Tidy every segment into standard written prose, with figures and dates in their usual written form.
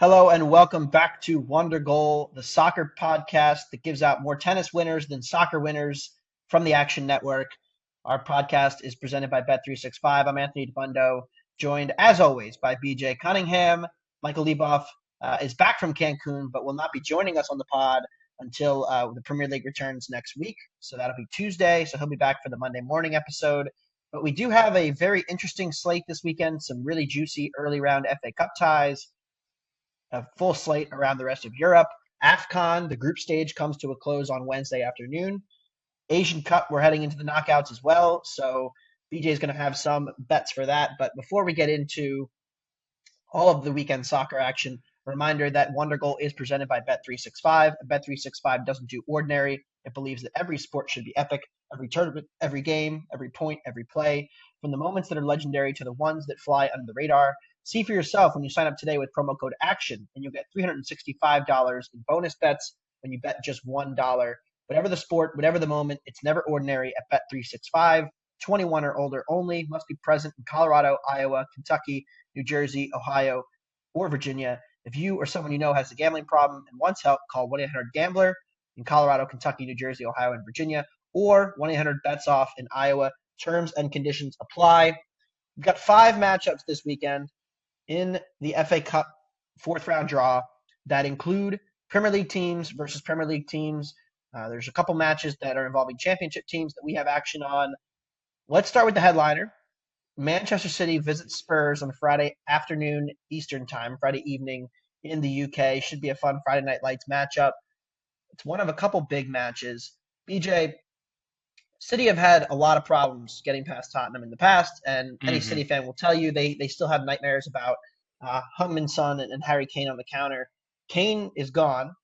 Hello and welcome back to Wondergoal, the soccer podcast that gives out more tennis winners than soccer winners from the Action Network. Our podcast is presented by Bet365. I'm Anthony DeBundo, joined as always by BJ Cunningham. Michael Leboff is back from Cancun, but will not be joining us on the pod until the Premier League returns next week. So that'll be Tuesday. So he'll be back for the Monday morning episode. But we do have a very interesting slate this weekend, some really juicy early round FA Cup ties. A full slate around the rest of Europe. AFCON, the group stage, comes to a close on Wednesday afternoon. Asian Cup, we're heading into the knockouts as well. So BJ is going to have some bets for that. But before we get into all of the weekend soccer action, a reminder that Wondergoal is presented by Bet365. Bet365 doesn't do ordinary. It believes that every sport should be epic. Every tournament, every game, every point, every play, from the moments that are legendary to the ones that fly under the radar. See for yourself when you sign up today with promo code ACTION, and you'll get $365 in bonus bets when you bet just $1. Whatever the sport, whatever the moment, it's never ordinary at Bet365. 21 or older only. Must be present in Colorado, Iowa, Kentucky, New Jersey, Ohio, or Virginia. If you or someone you know has a gambling problem and wants help, call 1-800-GAMBLER in Colorado, Kentucky, New Jersey, Ohio, and Virginia, or 1-800-BETS-OFF in Iowa. Terms and conditions apply. We've got 5 matchups this weekend in the FA Cup fourth round draw that include Premier League teams versus Premier League teams. There's a couple matches that are involving championship teams that we have action on. Let's start with the headliner. Manchester City visits Spurs on Friday afternoon Eastern time, Friday evening in the UK. Should be a fun Friday Night Lights matchup. It's one of a couple big matches. BJ, City have had a lot of problems getting past Tottenham in the past, and any City fan will tell you they still have nightmares about Heung-min Son and Harry Kane on the counter. Kane is gone,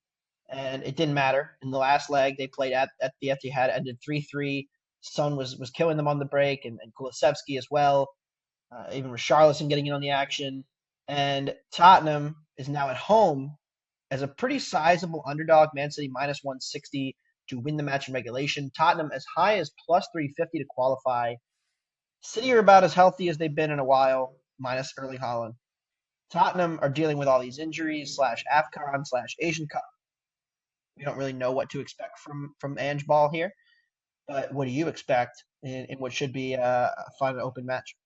and it didn't matter. In the last leg they played at the Etihad, ended 3-3. Son was killing them on the break, and Kulusevski as well. Even Richarlison getting in on the action. And Tottenham is now at home as a pretty sizable underdog. Man City minus 160 to win the match in regulation. Tottenham as high as plus 350 to qualify. City are about as healthy as they've been in a while, minus Erling Haaland. Tottenham are dealing with all these injuries / AFCON / Asian Cup. We don't really know what to expect from Ange Ball here. But what do you expect in what should be a fun open match?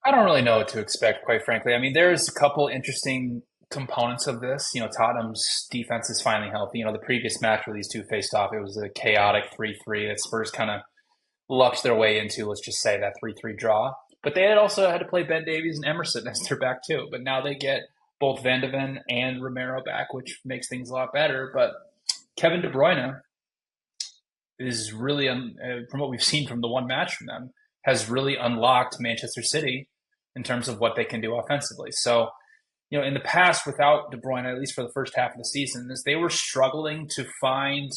I don't really know what to expect, quite frankly. I mean, there's a couple interesting components of this. Tottenham's defense is finally healthy. The previous match where these two faced off, it was a chaotic 3-3 that Spurs kind of lucked their way into, let's just say, that 3-3 draw. But they had also had to play Ben Davies and Emerson as their back too. But now they get both Van de Ven and Romero back, which makes things a lot better. But Kevin De Bruyne is really, from what we've seen from the one match from them, has really unlocked Manchester City in terms of what they can do offensively. So, in the past, without De Bruyne, at least for the first half of the season, is they were struggling to find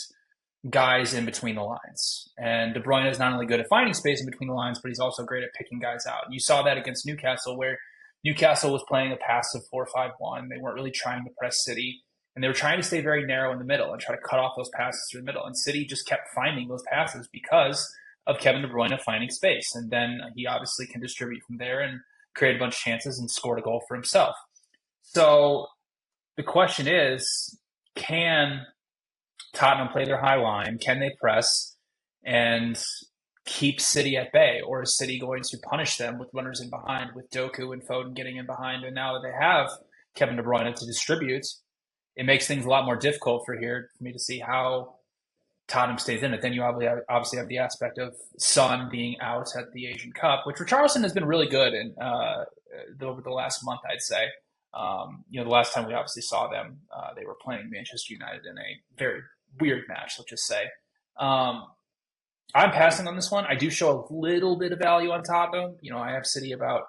guys in between the lines. And De Bruyne is not only good at finding space in between the lines, but he's also great at picking guys out. And you saw that against Newcastle, where Newcastle was playing a passive 4-5-1. They weren't really trying to press City. And they were trying to stay very narrow in the middle and try to cut off those passes through the middle. And City just kept finding those passes because of Kevin De Bruyne finding space. And then he obviously can distribute from there and create a bunch of chances and scored a goal for himself. So the question is, can Tottenham play their high line? Can they press and keep City at bay? Or is City going to punish them with runners in behind, with Doku and Foden getting in behind? And now that they have Kevin De Bruyne to distribute, it makes things a lot more difficult for me to see how Tottenham stays in it. Then you obviously have the aspect of Son being out at the Asian Cup, which Richarlison has been really good in over the last month, I'd say. The last time we obviously saw them, they were playing Manchester United in a very weird match, let's just say. I'm passing on this one. I do show a little bit of value on Tottenham. I have City about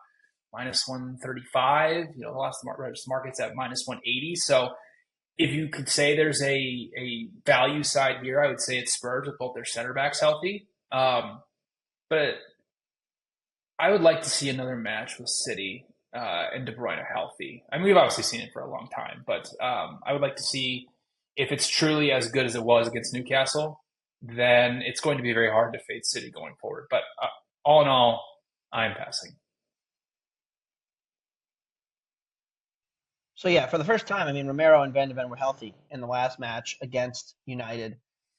minus 135. The last market's at minus 180. So if you could say there's a value side here, I would say it's Spurs with both their center backs healthy. But I would like to see another match with City and De Bruyne healthy. I mean, we've obviously seen it for a long time, but I would like to see if it's truly as good as it was against Newcastle, then it's going to be very hard to fade City going forward. But all in all, I'm passing. So yeah, for the first time, I mean, Romero and Van de Ven were healthy in the last match against United,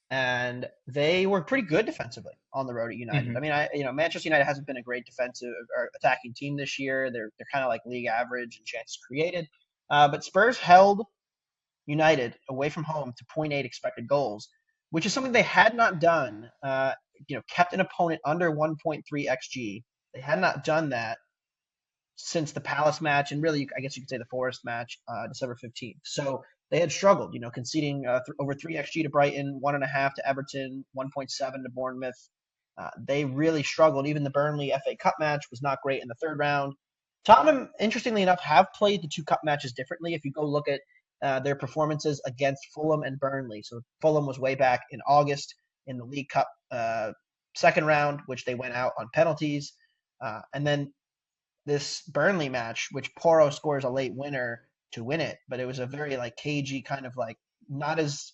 and they were pretty good defensively on the road at United. I Hmm. mean, Manchester United hasn't been a great defensive or attacking team this year. They're kind of like league average in chances created, but Spurs held United away from home to zero point 0.8 expected goals, which is something they had not done. Kept an opponent under 1.3 xG. They had not done that since the Palace match, and really, I guess you could say the Forest match, December 15th. So they had struggled, conceding over 3 xG to Brighton, 1.5 to Everton, 1.7 to Bournemouth. They really struggled. Even the Burnley FA Cup match was not great in the third round. Tottenham, interestingly enough, have played the two cup matches differently. If you go look at their performances against Fulham and Burnley, so Fulham was way back in August in the League Cup second round, which they went out on penalties. And then this Burnley match, which Porro scores a late winner to win it, but it was a very like cagey kind of like not as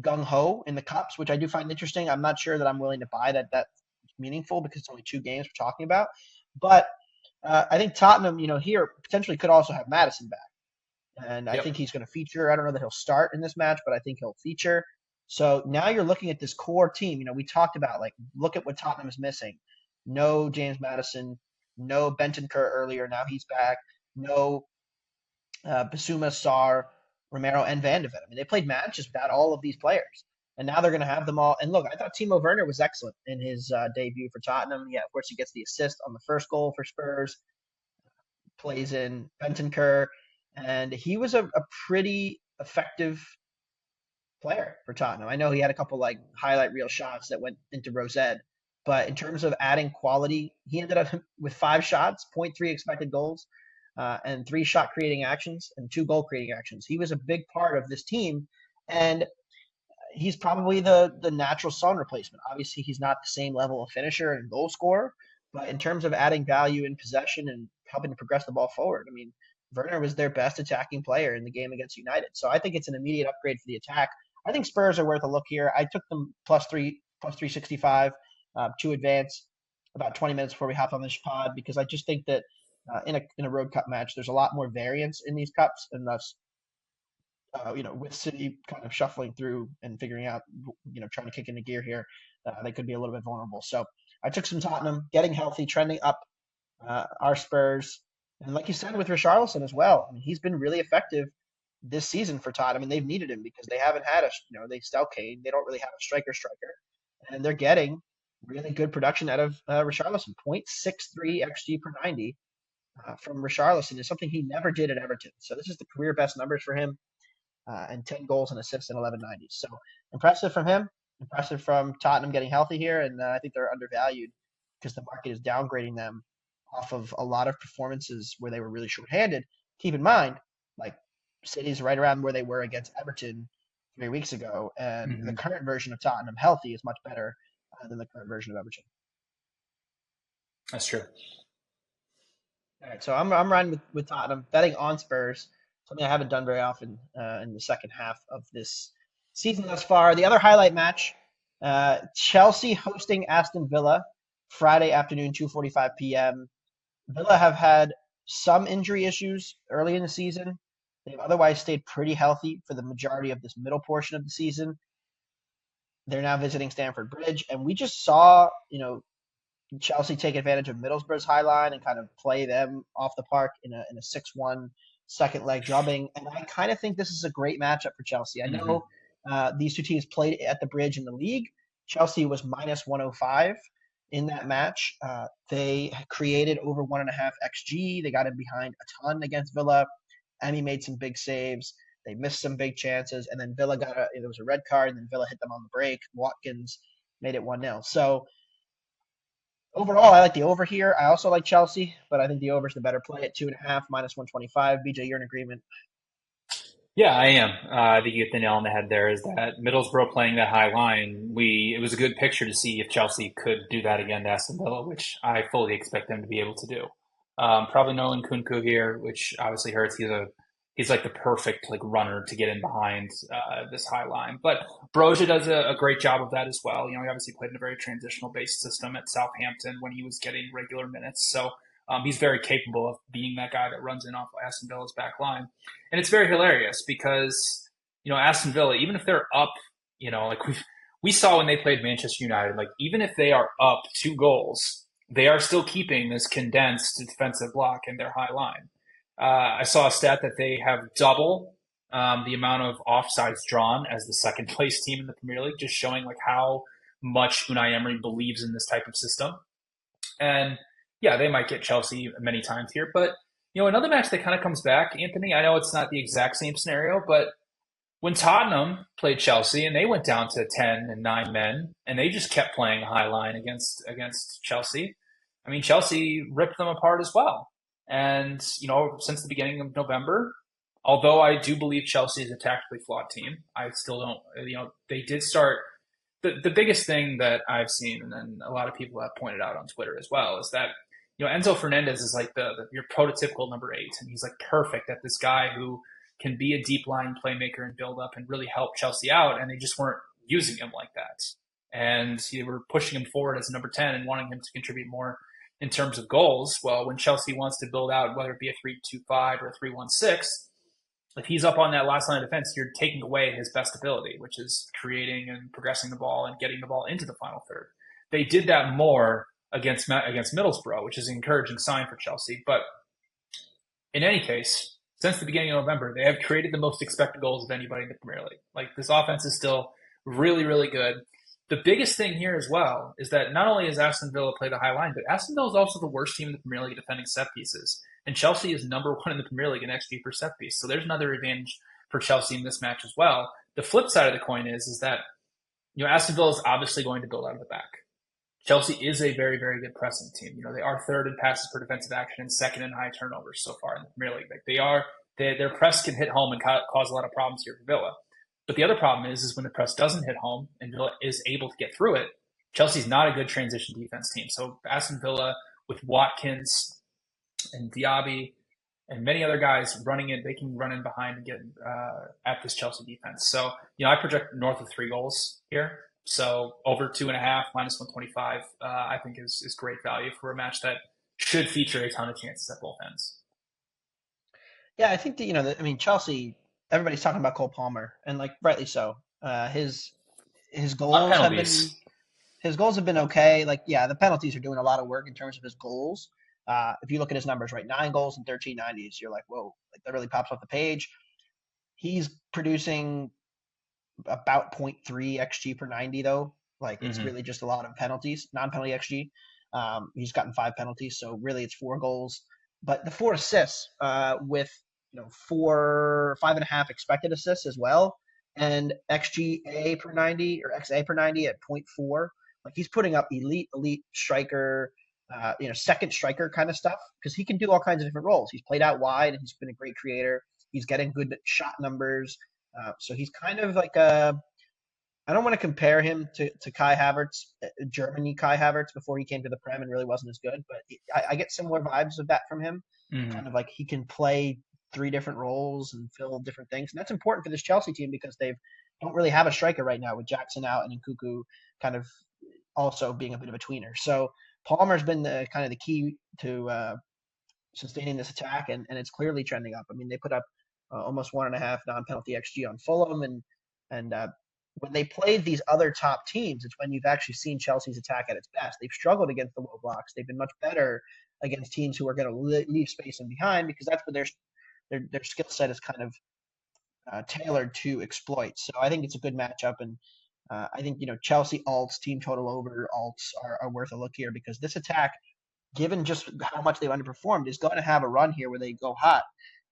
gung ho in the cups, which I do find interesting. I'm not sure that I'm willing to buy that that's meaningful because it's only two games we're talking about. But I think Tottenham, here potentially could also have Madison back, and I Yep. think he's going to feature. I don't know that he'll start in this match, but I think he'll feature. So now you're looking at this core team. We talked about like look at what Tottenham is missing. No James Madison, no Bentancur earlier. Now he's back. No Basuma, Sarr, Romero, and Van de Ven. I mean, they played matches without all of these players, and now they're going to have them all. And look, I thought Timo Werner was excellent in his debut for Tottenham. Yeah, of course he gets the assist on the first goal for Spurs. Plays in Bentancur, and he was a pretty effective player for Tottenham. I know he had a couple like highlight reel shots that went into Rosette, but in terms of adding quality, he ended up with 5 shots, zero point 0.3 expected goals, and 3 shot creating actions and 2 goal creating actions. He was a big part of this team, and he's probably the natural Son replacement. Obviously, he's not the same level of finisher and goal scorer, but in terms of adding value in possession and helping to progress the ball forward, I mean, Werner was their best attacking player in the game against United. So I think it's an immediate upgrade for the attack. I think Spurs are worth a look here. I took them plus 365 to advance about 20 minutes before we hopped on this pod because I just think that in a road cup match, there's a lot more variance in these cups, and thus with City kind of shuffling through and figuring out, trying to kick into gear here, they could be a little bit vulnerable. So I took some Tottenham, getting healthy, trending up our Spurs. And like you said with Richarlison as well, I mean, he's been really effective this season for Tottenham. I mean, they've needed him because they haven't had they still Kane. They don't really have a striker. And they're getting really good production out of Richarlison. 0.63 XG per 90 from Richarlison is something he never did at Everton. So this is the career best numbers for him and 10 goals and assists in 11 nineties. So impressive from him, impressive from Tottenham getting healthy here, and I think they're undervalued because the market is downgrading them off of a lot of performances where they were really shorthanded. Keep in mind, like City's right around where they were against Everton 3 weeks ago, and the Hmm. current version of Tottenham healthy is much better than the current version of Everton. That's true. All right, so I'm riding with Tottenham, betting on Spurs, something I haven't done very often in the second half of this season thus far. The other highlight match, Chelsea hosting Aston Villa, Friday afternoon, 2:45 p.m. Villa have had some injury issues early in the season. They've otherwise stayed pretty healthy for the majority of this middle portion of the season. They're now visiting Stamford Bridge, and we just saw, Chelsea take advantage of Middlesbrough's high line and kind of play them off the park in a 6-1 second leg drubbing. And I kind of think this is a great matchup for Chelsea. I Hmm. know these two teams played at the Bridge in the league. Chelsea was minus 105 in that match. They created over 1.5 XG. They got in behind a ton against Villa. Emmy made some big saves. They missed some big chances, and then Villa there was a red card, and then Villa hit them on the break. Watkins made it 1-0. So overall, I like the over here. I also like Chelsea, but I think the over is the better play at 2.5 minus 125. BJ, you're in agreement. Yeah, I am. I think you hit the nail on the head there. Is that Middlesbrough playing that high line? It was a good picture to see if Chelsea could do that again to Aston Villa, which I fully expect them to be able to do. Probably Nolan Kunku here, which obviously hurts. He's like the perfect like runner to get in behind this high line. But Broja does a great job of that as well. He obviously played in a very transitional based system at Southampton when he was getting regular minutes. So He's very capable of being that guy that runs in off Aston Villa's back line. And it's very hilarious because, Aston Villa, even if they're up, like we saw when they played Manchester United, like even if they are up 2 goals, they are still keeping this condensed defensive block in their high line. I saw a stat that they have double the amount of offsides drawn as the second place team in the Premier League, just showing like how much Unai Emery believes in this type of system. And yeah, they might get Chelsea many times here, but another match that kind of comes back, Anthony. I know it's not the exact same scenario, but when Tottenham played Chelsea and they went down to 10 and 9 men and they just kept playing a high line against Chelsea, I mean, Chelsea ripped them apart as well. And, since the beginning of November, although I do believe Chelsea is a tactically flawed team, I still don't, they did start. The biggest thing that I've seen, and then a lot of people have pointed out on Twitter as well, is that, Enzo Fernandez is like your prototypical number 8. And he's like perfect at this guy who can be a deep line playmaker and build up and really help Chelsea out. And they just weren't using him like that. And they were pushing him forward as number 10 and wanting him to contribute more in terms of goals. Well, when Chelsea wants to build out, whether it be a 3-2-5 or a 3-1-6, if he's up on that last line of defense, you're taking away his best ability, which is creating and progressing the ball and getting the ball into the final third. They did that more against Middlesbrough, which is an encouraging sign for Chelsea. But in any case, since the beginning of November, they have created the most expected goals of anybody in the Premier League. Like, this offense is still really, really good. The biggest thing here as well is that not only has Aston Villa played a high line, but Aston Villa is also the worst team in the Premier League at defending set pieces. And Chelsea is number 1 in the Premier League in XG per set piece. So there's another advantage for Chelsea in this match as well. The flip side of the coin is that Aston Villa is obviously going to build out of the back. Chelsea is a very, very good pressing team. They are 3rd in passes per defensive action and 2nd in high turnovers so far in the Premier League. Like their press can hit home and cause a lot of problems here for Villa. But the other problem is when the press doesn't hit home and Villa is able to get through it, Chelsea's not a good transition defense team. So Aston Villa with Watkins and Diaby and many other guys running in, they can run in behind and get at this Chelsea defense. So, I project north of 3 goals here. So over 2.5 minus 125, I think is great value for a match that should feature a ton of chances at both ends. Yeah, I think that, Chelsea, everybody's talking about Cole Palmer, and like rightly so. His goals have been okay. Like, yeah, the penalties are doing a lot of work in terms of his goals. If you look at his numbers, right, 9 goals and 13 90s, you're like, whoa, like that really pops off the page. He's producing about 0.3 xG per 90 though. Like, it's really just a lot of penalties, non-penalty xG. He's gotten 5 penalties, so really it's 4 goals. But the 4 assists with 5.5 expected assists as well, and XGA per 90 or XA per 90 at 0.4. Like, he's putting up elite striker, second striker kind of stuff, because he can do all kinds of different roles. He's played out wide and he's been a great creator. He's getting good shot numbers. So he's kind of like I don't want to compare him to Kai Havertz, Germany Kai Havertz before he came to the Prem and really wasn't as good, but I get similar vibes of that from him. Kind of like he can play 3 different roles and fill different things. And that's important for this Chelsea team because they don't really have a striker right now with Jackson out and Nkunku kind of also being a bit of a tweener. So Palmer's been kind of the key to sustaining this attack, and it's clearly trending up. I mean, they put up almost 1.5 non-penalty XG on Fulham, and when they played these other top teams, it's when you've actually seen Chelsea's attack at its best. They've struggled against the low blocks. They've been much better against teams who are going to leave space in behind because that's what their skill set is kind of tailored to exploit. So I think it's a good matchup, and I think Chelsea alts, team total over alts are worth a look here because this attack, given just how much they've underperformed, is going to have a run here where they go hot.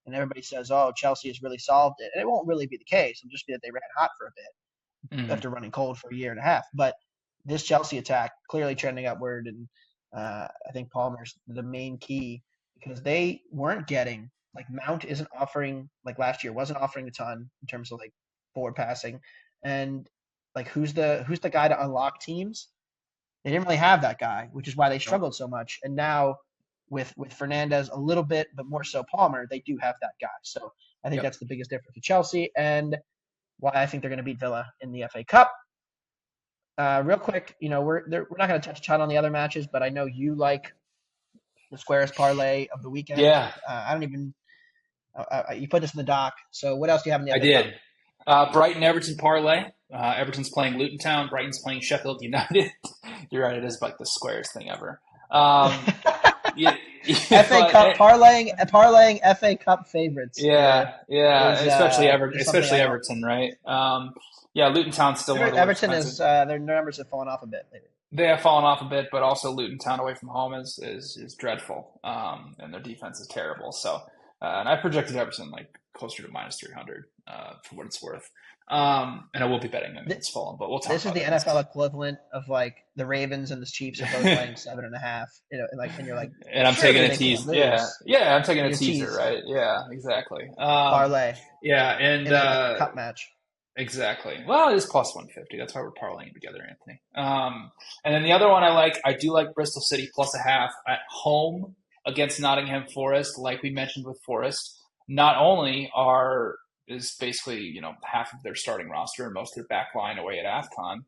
And everybody says, oh, Chelsea has really solved it. And it won't really be the case. It'll just be that they ran hot for a bit after running cold for a year and a half. But this Chelsea attack clearly trending upward. And I think Palmer's the main key because they weren't getting, like Mount isn't offering, like last year, wasn't offering a ton in terms of like forward passing. And like who's the guy to unlock teams? They didn't really have that guy, which is why they struggled so much. And now with Fernandez a little bit, but more so Palmer, they do have that guy. So I think that's the biggest difference for Chelsea and why I think they're going to beat Villa in the FA Cup. Real quick, we're not going to touch a ton on the other matches, but I know you like the squarest parlay of the weekend. Yeah, I don't even. You put this in the doc. So what else do you have in the I FA Cup? did. Brighton Everton parlay. Everton's playing Luton Town. Brighton's playing Sheffield United. You're right. It is like the squarest thing ever. Yeah, FA but Cup parlaying FA Cup favorites yeah, is something especially I don't. Everton, right? Yeah, Luton Town's still one of the more Everton expensive. is their numbers have fallen off a bit lately. They have fallen off a bit, but also Luton Town away from home is dreadful, and their defense is terrible. So, and I projected Everton like closer to minus 300 for what it's worth. And I will be betting them against Fulham, but we'll talk This is about the it NFL against. equivalent of like the Ravens and the Chiefs are both laying 7.5. And you're like, And I'm taking surely a they can't tease. Yeah, lose. yeah, I'm taking And a you teaser, tease right? Yeah, exactly. parlay Yeah, and in a cup match. exactly. Well, it is plus 150. That's why we're parlaying together, Anthony. And then the other one I do like Bristol City plus a half at home against Nottingham Forest. Like we mentioned with Forest, not only is basically half of their starting roster and most of their back line away at AFCON,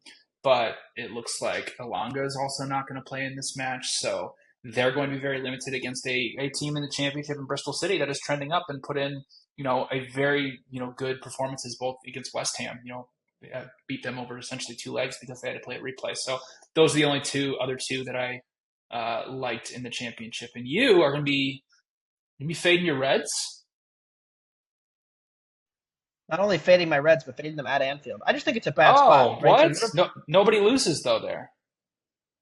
but it looks like Elanga is also not going to play in this match. So they're going to be very limited against a team in the championship in Bristol City that is trending up and put in a very, good performances both against West Ham. They beat them over essentially two legs because they had to play a replay. So those are the only other two that I liked in the championship. And you are going to be fading your Reds. Not only fading my Reds, but fading them at Anfield. I just think it's a bad spot, Oh, right? So what? No, Liverpool, nobody loses though there, or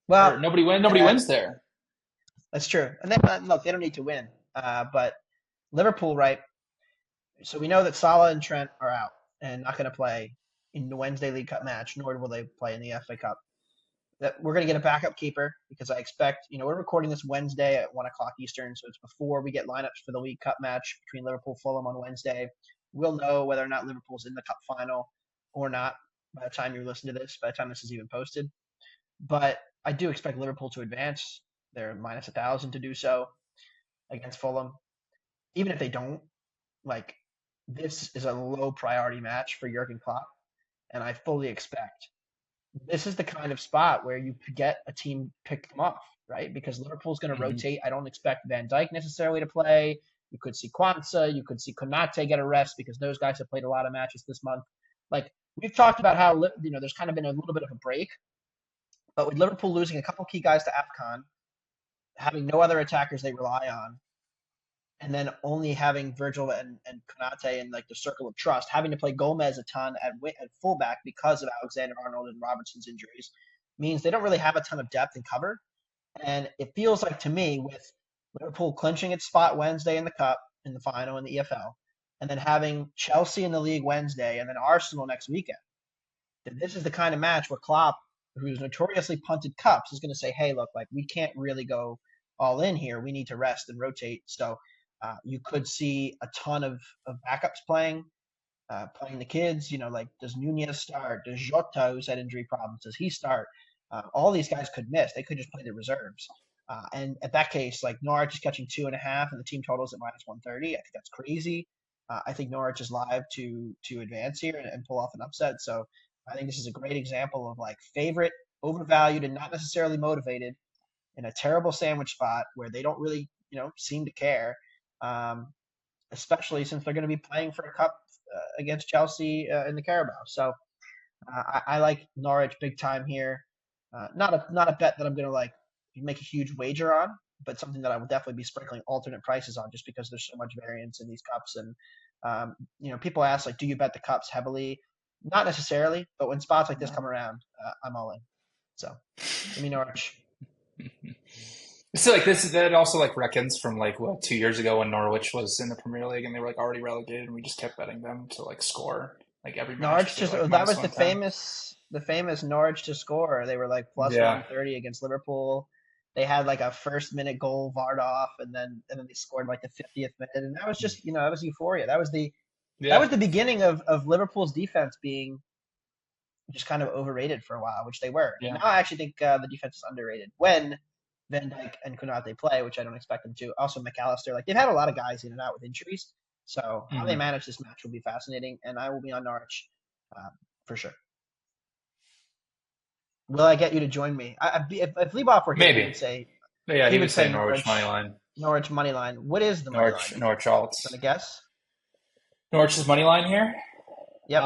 well, nobody uh, wins there. that's true. And then look, they don't need to win. But Liverpool, right? So we know that Salah and Trent are out and not going to play in the Wednesday League Cup match, nor will they play in the FA Cup. That we're going to get a backup keeper because I expect, we're recording this Wednesday at 1 o'clock Eastern, so it's before we get lineups for the League Cup match between Liverpool Fulham on Wednesday. We'll know whether or not Liverpool's in the Cup final or not by the time you listen to this, by the time this is even posted. But I do expect Liverpool to advance. They're minus 1,000 to do so against Fulham. Even if they don't, like, this is a low priority match for Jurgen Klopp, and I fully expect this is the kind of spot where you get a team pick them off, right? Because Liverpool's going to Mm-hmm. rotate. I don't expect Van Dijk necessarily to play. You could see Kwanzaa. You could see Konate get a rest because those guys have played a lot of matches this month. Like we've talked about how there's kind of been a little bit of a break, but with Liverpool losing a couple key guys to AFCON, having no other attackers they rely on, and then only having Virgil and Konate in like the circle of trust, having to play Gomez a ton at fullback because of Alexander Arnold and Robertson's injuries, means they don't really have a ton of depth and cover. And it feels like to me, with Liverpool clinching its spot Wednesday in the Cup, in the final in the EFL, and then having Chelsea in the league Wednesday, and then Arsenal next weekend, that this is the kind of match where Klopp, who's notoriously punted cups, is going to say, "Hey, look, like we can't really go all in here. We need to rest and rotate." So you could see a ton of backups playing the kids. Like does Nunez start? Does Jota, who's had injury problems, does he start? All these guys could miss. They could just play the reserves. And at that case, like Norwich is catching 2.5, and the team totals at minus 130. I think that's crazy. I think Norwich is live to advance here and pull off an upset. So I think this is a great example of like favorite overvalued and not necessarily motivated in a terrible sandwich spot where they don't really seem to care. Um, Especially since they're going to be playing for a cup against Chelsea in the Carabao. So I like Norwich big time here. Not a bet that I'm going to like make a huge wager on, but something that I will definitely be sprinkling alternate prices on just because there's so much variance in these cups. And people ask like, do you bet the cups heavily? Not necessarily, but when spots like this No. come around, I'm all in. So give me Norwich. So like this that also like reckons from like what 2 years ago when Norwich was in the Premier League and they were like already relegated and we just kept betting them to like score like every match Norwich because they were just like that minus was 110. the famous Norwich to score. They were like plus Yeah. 130 against Liverpool. They had like a first minute goal varred off and then they scored like the 50th minute and that was just, that was euphoria. That was Yeah. the beginning of Liverpool's defense being just kind of overrated for a while, which they were. Yeah. Now I actually think the defense is underrated when Van Dijk and Konate play, which I don't expect them to. Also McAllister, like they've had a lot of guys in and out with injuries. So how they Hmm. manage this match will be fascinating, and I will be on Norwich uh, for sure. Will I get you to join me? If Leboff were here, he Maybe. would say Yeah, He he would would say say Norwich money line. Norwich money line. What is the money line? Norwich Want to alts. guess? Norwich's money line here. Yep.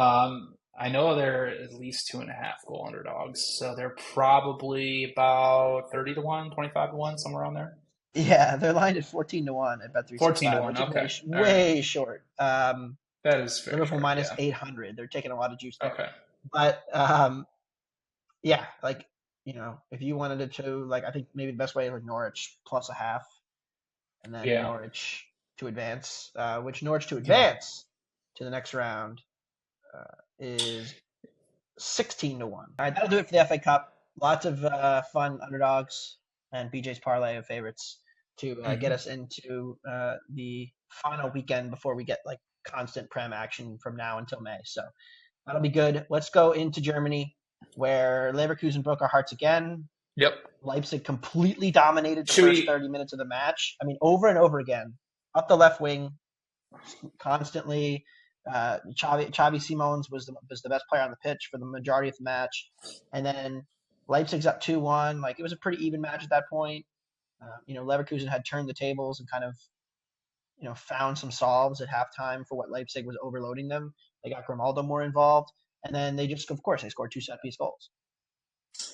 I know they're at least 2.5 goal underdogs, so they're probably about 30 to 1, 25 to 1, somewhere around there. Yeah, they're lined at 14 to 1 at Bet three six 14 to five, 1. which is Okay. All right. way short. That is very Liverpool short. minus Yeah. 800. They're taking a lot of juice there. Okay. But yeah, like if you wanted it to, like, I think maybe the best way is like Norwich plus a half, and then Yeah. Norwich to advance. Which Norwich to Yeah. advance to the next round is 16 to 1. All right, that'll do it for the FA Cup. Lots of fun underdogs and BJ's parlay of favorites to get us into the final weekend before we get like constant Prem action from now until May. So that'll be good. Let's go into Germany, where Leverkusen broke our hearts again. Yep. Leipzig completely dominated the Should first we? 30 minutes of the match. I mean, over and over again, up the left wing, constantly. Xavi Simons was the best player on the pitch for the majority of the match, and then Leipzig's up 2-1. Like, it was a pretty even match at that point. Leverkusen had turned the tables and kind of found some solves at halftime for what Leipzig was overloading them. They got Grimaldo more involved, and then they just, of course, they scored 2 set-piece goals.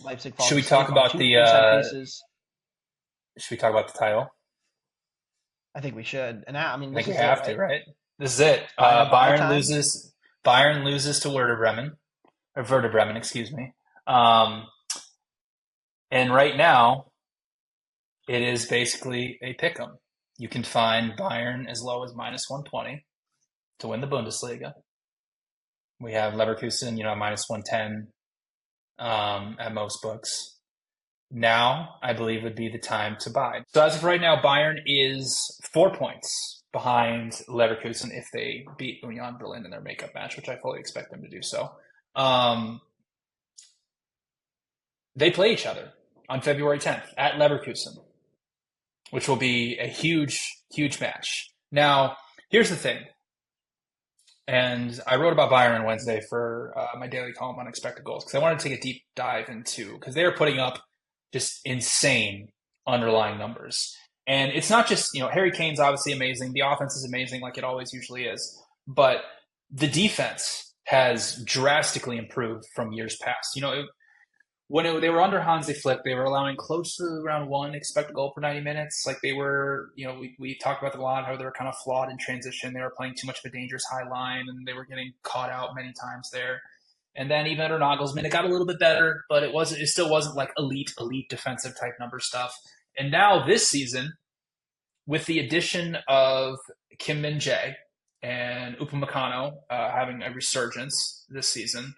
Leipzig falls Should we talk asleep on about two the? free set pieces. Should we talk about the title? I think we should. And now, I mean, I this think we is have it, to, right? right? This is it. Bayern Bayern time. loses. Bayern loses to Werder Bremen, or Werder Bremen, excuse me. And right now, it is basically a pick'em. You can find Bayern as low as minus 120 to win the Bundesliga. We have Leverkusen, minus 110 at most books. Now, I believe would be the time to buy. So as of right now, Bayern is 4 points behind Leverkusen if they beat Union Berlin in their makeup match, which I fully expect them to do so. They play each other on February 10th at Leverkusen, which will be a huge, huge match. Now, here's the thing. And I wrote about Bayern on Wednesday for my daily column on expected goals because I wanted to take a deep dive into, because they are putting up just insane underlying numbers. And it's not just, Harry Kane's obviously amazing. The offense is amazing like it always usually is. But the defense has drastically improved from years past. When they were under Hansi Flick, they were allowing close to around 1 expected goal per 90 minutes. Like they were, we talked about them a lot, how they were kind of flawed in transition. They were playing too much of a dangerous high line, and they were getting caught out many times there. And then even under Nagelsmann, it got a little bit better, but it still wasn't like elite defensive type number stuff. And now this season, with the addition of Kim Min-jae and Upamecano having a resurgence this season,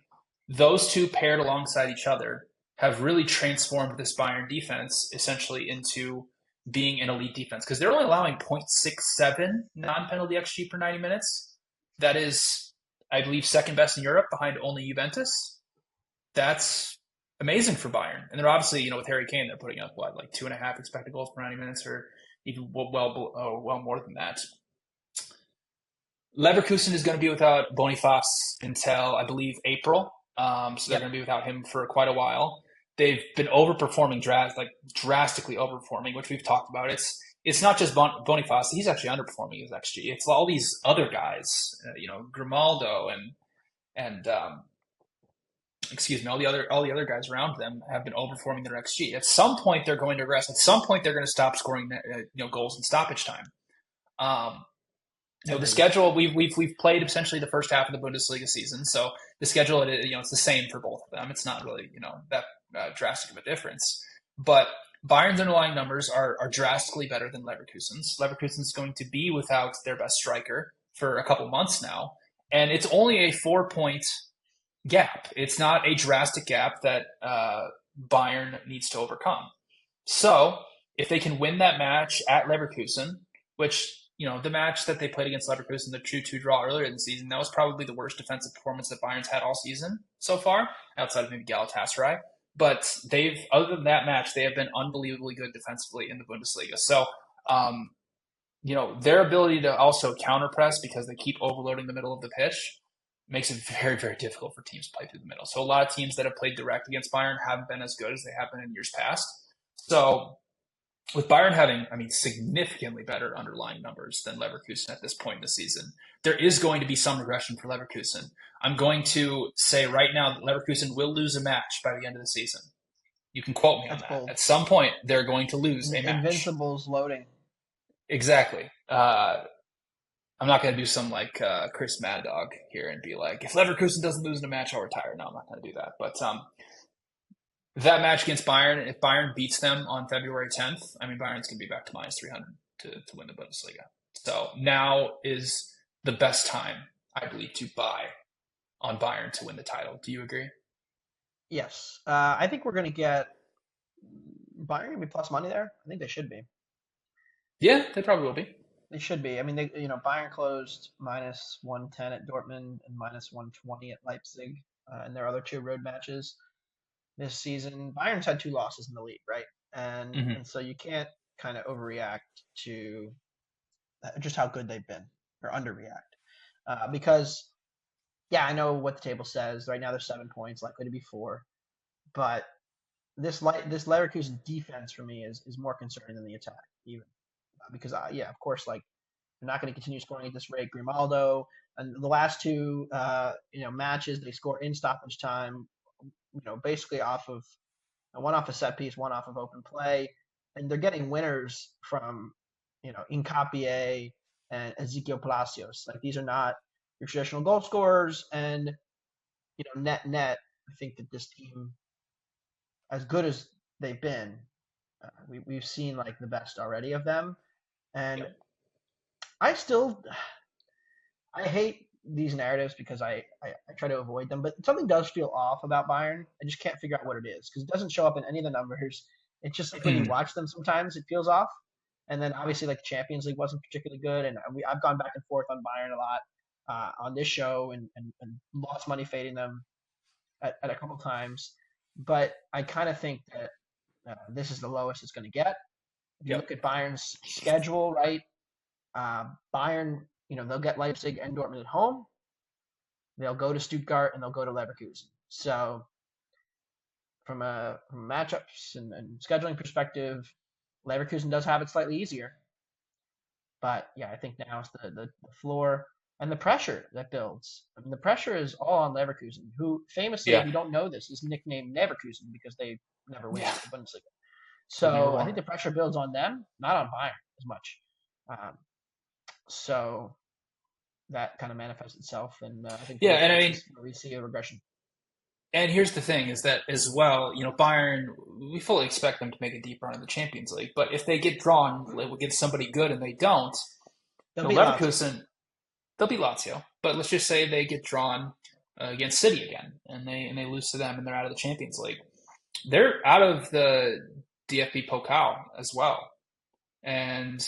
those two paired alongside each other have really transformed this Bayern defense essentially into being an elite defense, because they're only allowing 0.67 non-penalty XG per 90 minutes. That is, I believe, second best in Europe behind only Juventus. That's amazing for Bayern. And they're obviously, with Harry Kane, they're putting up, like 2.5 expected goals per 90 minutes, or even well more than that. Leverkusen is going to be without Boniface until, I believe, April. So they're going to be without him for quite a while. They've been overperforming, drastically overperforming, which we've talked about. It's not just Boniface; he's actually underperforming his XG. It's all these other guys, Grimaldo and excuse me, all the other guys around them have been overperforming their XG. At some point, they're going to regress. At some point, they're going to stop scoring, goals in stoppage time. The schedule we've played essentially the first half of the Bundesliga season, so the schedule it's the same for both of them. It's not really that drastic of a difference, but Bayern's underlying numbers are drastically better than Leverkusen's. Leverkusen's going to be without their best striker for a couple months now, and it's only a 4-point gap. It's not a drastic gap that Bayern needs to overcome. So if they can win that match at Leverkusen, which the match that they played against Leverkusen, the 2-2 draw earlier in the season, that was probably the worst defensive performance that Bayern's had all season so far, outside of maybe Galatasaray. But other than that match, they have been unbelievably good defensively in the Bundesliga. So, their ability to also counter-press, because they keep overloading the middle of the pitch, makes it very, very difficult for teams to play through the middle. So a lot of teams that have played direct against Bayern haven't been as good as they have been in years past. So with Bayern having, I mean, significantly better underlying numbers than Leverkusen at this point in the season, there is going to be some regression for Leverkusen. I'm going to say right now that Leverkusen will lose a match by the end of the season. You can quote me on That's that. bold. At some point, they're going to lose a match. Invincible's loading. Exactly. I'm not going to do some like Chris Mad Dog here and be like, if Leverkusen doesn't lose in a match, I'll retire. No, I'm not going to do that. But that match against Bayern, if Bayern beats them on February 10th, I mean, Bayern's going to be back to minus 300 to win the Bundesliga. So now is the best time, I believe, to buy on Bayern to win the title. Do you agree? Yes. I think we're going to get Bayern going to be plus money there. I think they should be. Yeah, they probably will be. They should be. I mean, Bayern closed minus 110 at Dortmund and minus 120 at Leipzig in their other two road matches this season. Bayern's had two losses in the league, right? And Mm-hmm. and so you can't kind of overreact to just how good they've been or underreact because yeah, I know what the table says right now. There's 7 points, likely to be four, but this Leverkusen defense for me is more concerning than the attack even because yeah, of course, like they're not going to continue scoring at this rate. Grimaldo and the last two matches they score in stoppage time, basically off of one off a set piece, one off of open play, and they're getting winners from Incapie and Ezekiel Palacios. Like these are not your traditional goal scorers, and net. I think that this team, as good as they've been, we've seen like the best already of them, and Yep. I still I hate these narratives because I try to avoid them, but something does feel off about Bayern. I just can't figure out what it is because it doesn't show up in any of the numbers. It's just like when you Mm. watch them, sometimes it feels off. And then obviously like the Champions League wasn't particularly good, and I've gone back and forth on Bayern a lot on this show and lost money fading them at a couple times. But I kind of think that this is the lowest it's going to get. If you Yep. look at Bayern's schedule, right? Bayern, they'll get Leipzig and Dortmund at home. They'll go to Stuttgart and they'll go to Leverkusen. So from matchups and scheduling perspective, Leverkusen does have it slightly easier. But yeah, I think now it's the floor and the pressure that builds. I mean, the pressure is all on Leverkusen, who famously, if Yeah. you don't know this, is nicknamed Neverkusen because they never win Yeah. the Bundesliga. They've never So I won think it. the pressure builds on them, not on Bayern as much. Um, so that kind of manifests itself, and I think Yeah, both and I mean, places where we see a regression. and here's the thing: is that as well, Bayern, we fully expect them to make a deep run in the Champions League, but if they get drawn against somebody good and they don't, They'll beat Lazio. Leverkusen, they'll beat Lazio. But let's just say they get drawn against City again, and they lose to them, and they're out of the Champions League. They're out of the DFB Pokal as well, and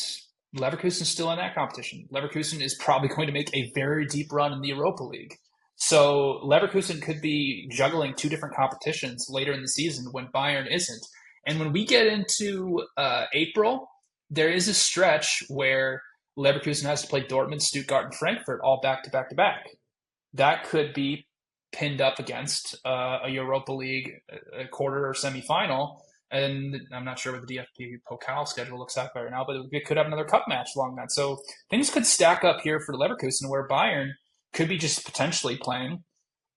Leverkusen's still in that competition. Leverkusen is probably going to make a very deep run in the Europa League. So Leverkusen could be juggling two different competitions later in the season when Bayern isn't. And when we get into April, there is a stretch where Leverkusen has to play Dortmund, Stuttgart, and Frankfurt all back to back to back. That could be pinned up against a Europa League a quarter or semifinal. And I'm not sure what the DFB Pokal schedule looks like right now, but it could have another cup match along that. So things could stack up here for Leverkusen, where Bayern could be just potentially playing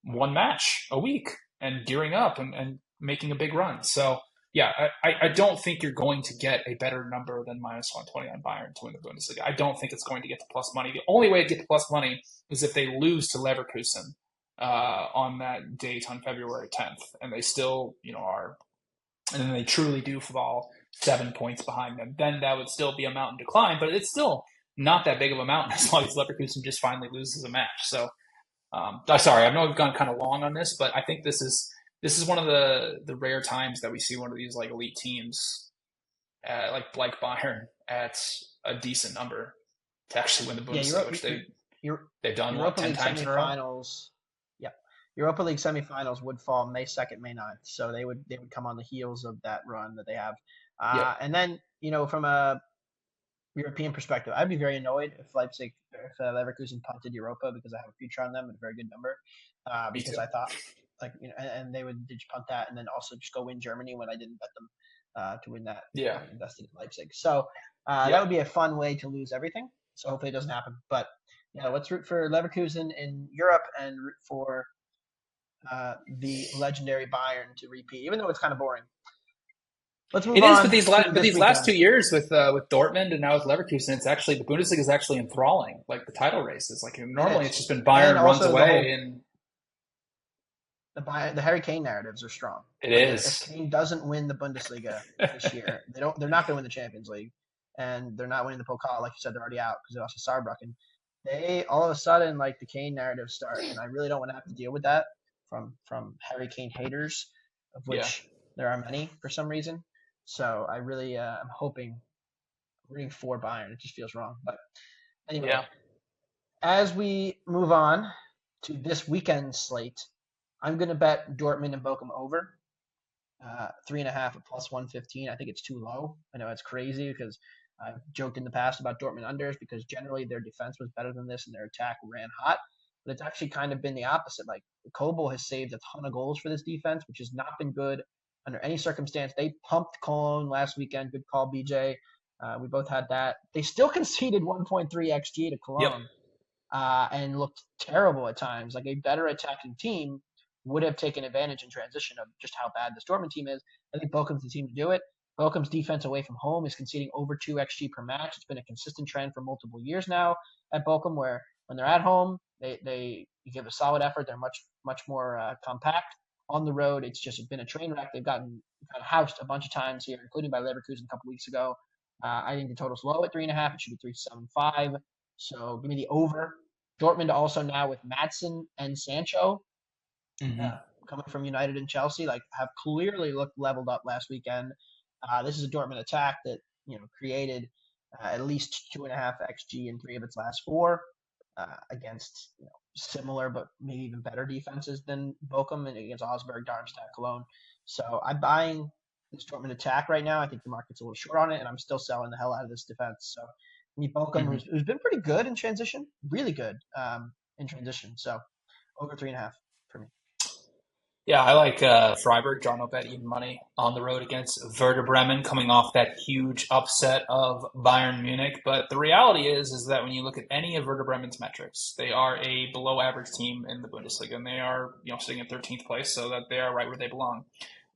one match a week and gearing up and making a big run. So yeah, I don't think you're going to get a better number than minus 120 on Bayern to win the Bundesliga. I don't think it's going to get to plus money. The only way to get to plus money is if they lose to Leverkusen on that date on February 10th, and they still, are, and then they truly do fall 7 points behind them. Then that would still be a mountain to climb, but it's still not that big of a mountain as long as Leverkusen just finally loses a match. So sorry, I know we've gone kind of long on this, but I think this is one of the rare times that we see one of these like elite teams, like Bayern, at a decent number to actually win the Yeah, Bundesliga, which they've done what Europa 10 League times in a row. semifinals. Yeah, Europa League semifinals would fall May 2nd, May 9th. So they would come on the heels of that run that they have. Yep, And then from a European perspective, I'd be very annoyed if Leverkusen punted Europa because I have a future on them at a very good number. me Because too. I thought and they would just punt that and then also just go win Germany when I didn't bet them. to win that Yeah. invested in Leipzig. So that would be a fun way to lose everything. So hopefully it doesn't happen. But yeah, let's root for Leverkusen in Europe and root for the legendary Bayern to repeat, even though it's kind of boring. Let's move It is, on to but this these last weekend. 2 years with Dortmund and now with Leverkusen, it's actually the Bundesliga is actually enthralling. Like the title races, like It normally is, it's just been and Bayern runs also the away, whole and the Harry Kane narratives are strong. it Like if is. Kane doesn't win the Bundesliga this year, they're not going to win the Champions League, and they're not winning the Pokal. Like you said, they're already out because they lost to Saarbrücken. They all of a sudden like the Kane narratives start, and I really don't want to have to deal with that from Harry Kane haters, of Yeah, which there are many for some reason. So I really am hoping rooting for Bayern. It just feels wrong, but anyway, yeah. as we move on to this weekend's slate, I'm going to bet Dortmund and Bochum over 3.5 at plus 115. I think it's too low. I know it's crazy because I've joked in the past about Dortmund unders because generally their defense was better than this and their attack ran hot. But it's actually kind of been the opposite. Like Kobel has saved a ton of goals for this defense, which has not been good under any circumstance. They pumped Cologne last weekend. Good call, BJ. We both had that. They still conceded 1.3 xG to Yep. Cologne and looked terrible at times. Like a better attacking team would have taken advantage in transition of just how bad this Dortmund team is. I think Bochum's the team to do it. Bochum's defense away from home is conceding over 2 xG per match. It's been a consistent trend for multiple years now at Bochum, where when they're at home, they give a solid effort. They're much more compact. On the road, it's just been a train wreck. They've gotten kind of housed a bunch of times here, including by Leverkusen a couple weeks ago. I think the total's low at 3.5. It should be 3.75. So give me the over. Dortmund also now with Madsen and Sancho Hmm. coming from United and Chelsea, like have clearly looked leveled up last weekend. This is a Dortmund attack that created at least 2.5 xG in 3 of its last 4 against similar but maybe even better defenses than Bochum and against Augsburg, Darmstadt, Cologne. So I'm buying this Dortmund attack right now. I think the market's a little short on it, and I'm still selling the hell out of this defense. So Bochum, Hmm. who's been pretty good in transition, really good in transition. So over 3.5 for me. Yeah, I like Freiburg drawing up at even money on the road against Werder Bremen, coming off that huge upset of Bayern Munich. But the reality is that when you look at any of Werder Bremen's metrics, they are a below average team in the Bundesliga, and they are sitting in 13th place, so that they are right where they belong.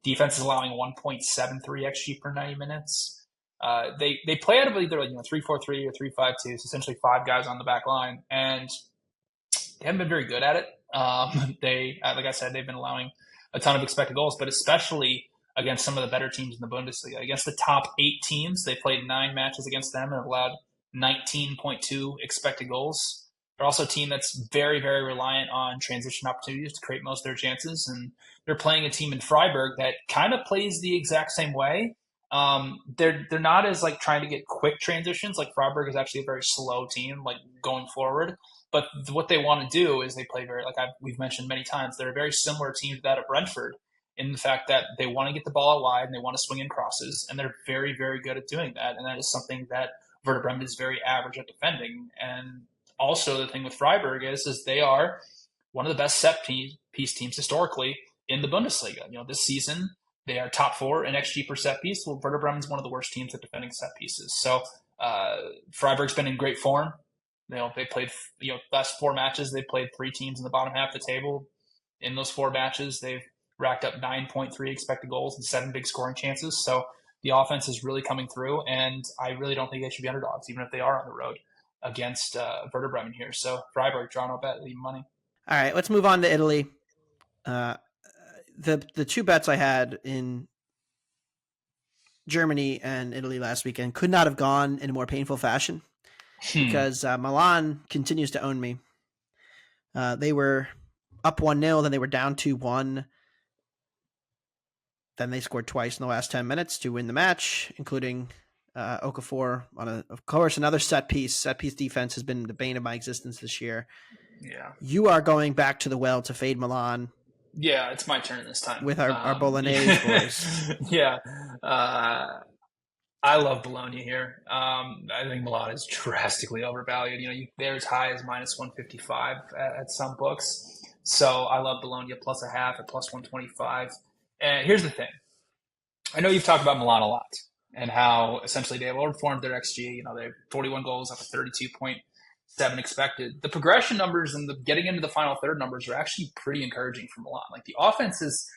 Defense is allowing 1.73 xG per 90 minutes. They play out of either 3-4-3 or 3-5-2, so essentially 5 guys on the back line, and they haven't been very good at it. They, like I said, they've been allowing a ton of expected goals, but especially against some of the better teams in the Bundesliga. Against the top 8 teams, they played 9 matches against them and have allowed 19.2 expected goals. They're also a team that's very, very reliant on transition opportunities to create most of their chances. And they're playing a team in Freiburg that kind of plays the exact same way. They're not as like trying to get quick transitions. Like Freiburg is actually a very slow team, like going forward. But what they want to do is they play very, we've mentioned many times, they're a very similar team to that of Brentford in the fact that they want to get the ball out wide and they want to swing in crosses, and they're very, very good at doing that. And that is something that Werder Bremen is very average at defending. And also the thing with Freiburg is they are one of the best set piece teams historically in the Bundesliga. This season they are top 4 in XG per set piece. Well, Werder Bremen is one of the worst teams at defending set pieces. So Freiburg's been in great form. They played, last 4 matches, they played 3 teams in the bottom half of the table. In those 4 matches, they've racked up 9.3 expected goals and 7 big scoring chances. So the offense is really coming through, and I really don't think they should be underdogs, even if they are on the road against Werder Bremen here. So Freiburg drawing up at even money. All right, let's move on to Italy. The 2 bets I had in Germany and Italy last weekend could not have gone in a more painful fashion because Milan continues to own me. They were up 1-0, then they were down 2-1. Then they scored twice in the last 10 minutes to win the match, including Okafor on of course, another set piece. Set piece defense has been the bane of my existence this year. Yeah. You are going back to the well to fade Milan. Yeah, it's my turn this time. With our Bolognese boys. Yeah. I love Bologna here. I think Milan is drastically overvalued. They're as high as minus 155 at some books. So I love Bologna plus a half at plus 125. And here's the thing. I know you've talked about Milan a lot and how essentially they have overperformed their XG. They have 41 goals off of 32.7 expected. The progression numbers and the getting into the final third numbers are actually pretty encouraging for Milan. Like the offense is,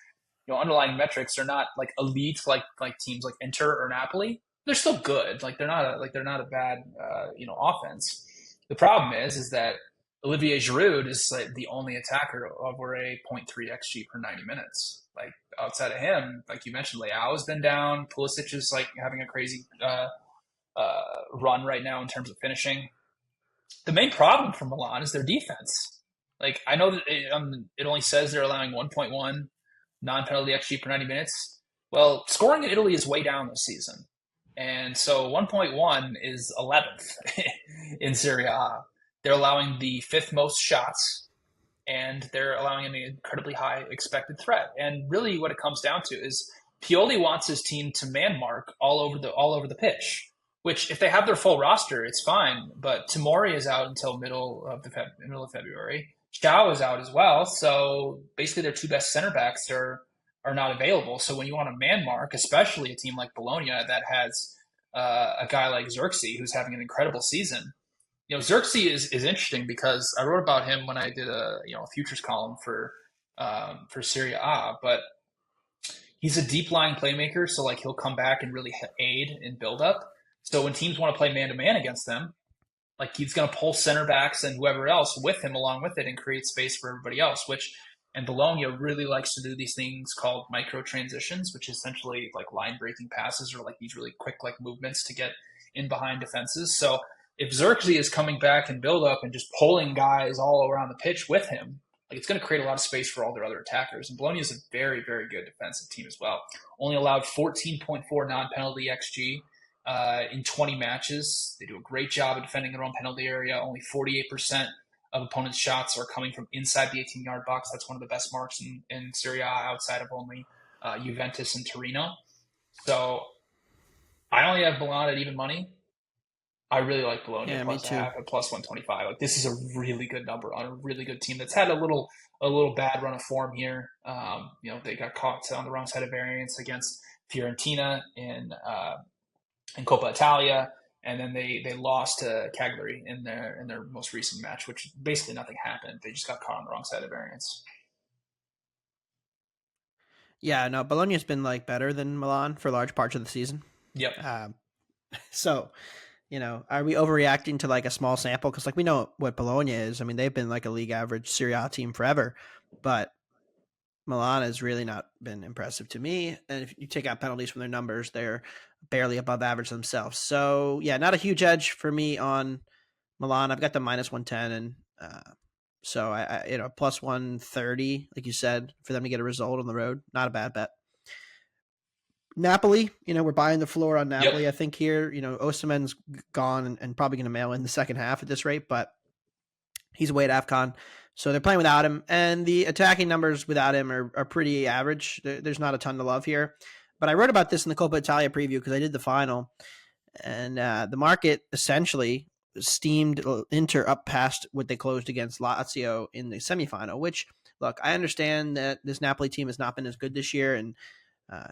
underlying metrics are not like elite like teams like Inter or Napoli. They're still good. Like they're not a bad offense. The problem is that Olivier Giroud is like the only attacker over a point 0.3 xG per 90 minutes. Like outside of him, like you mentioned, Leao has been down. Pulisic is like having a crazy run right now in terms of finishing. The main problem for Milan is their defense. Like I know that it only says they're allowing 1.1 non-penalty xG per 90 minutes. Well, scoring in Italy is way down this season, and so 1.1 is 11th in Serie A. They're allowing the fifth most shots, and they're allowing an incredibly high expected threat. And really, what it comes down to is Pioli wants his team to man mark all over the pitch. Which, if they have their full roster, it's fine. But Tomori is out until middle of February. Chao is out as well. So basically, their two best center backs are not available. So when you want a man mark, especially a team like Bologna that has a guy like Xerxes who's having an incredible season, Xerxes is interesting because I wrote about him when I did a futures column for Serie A, but he's a deep line playmaker, so like he'll come back and really aid in build up. So when teams want to play man to man against them, like he's going to pull center backs and whoever else with him along with it and create space for everybody else. And Bologna really likes to do these things called micro transitions, which is essentially like line breaking passes or like these really quick like movements to get in behind defenses. So if Xerxes is coming back and build up and just pulling guys all around the pitch with him, like it's going to create a lot of space for all their other attackers. And Bologna is a very, very good defensive team as well. Only allowed 14.4 non-penalty XG in 20 matches. They do a great job of defending their own penalty area. Only 48% of opponents' shots are coming from inside the 18-yard box. That's one of the best marks in Serie A outside of only Juventus and Torino. So I only have Milan at even money. I really like Bologna plus a half at plus 125. Like this is a really good number on a really good team that's had a little bad run of form here. They got caught on the wrong side of variance against Fiorentina in Coppa Italia, and then they lost to Cagliari in their most recent match, which basically nothing happened. They just got caught on the wrong side of variance. Yeah, no, Bologna's been like better than Milan for large parts of the season. Yep. So, are we overreacting to like a small sample? Because like we know what Bologna is. I mean, they've been like a league average Serie A team forever, but Milan has really not been impressive to me. And if you take out penalties from their numbers, they're barely above average themselves. So yeah, not a huge edge for me on Milan. I've got the minus 110 and so I plus 130, like you said, for them to get a result on the road. Not a bad bet. Napoli, we're buying the floor on Napoli. Yep. I think here, Osimhen's gone and probably going to mail in the second half at this rate, but he's away at AFCON. So they're playing without him, and the attacking numbers without him are pretty average. There's not a ton to love here. But I wrote about this in the Coppa Italia preview because I did the final, and the market essentially steamed Inter up past what they closed against Lazio in the semifinal, which, look, I understand that this Napoli team has not been as good this year, and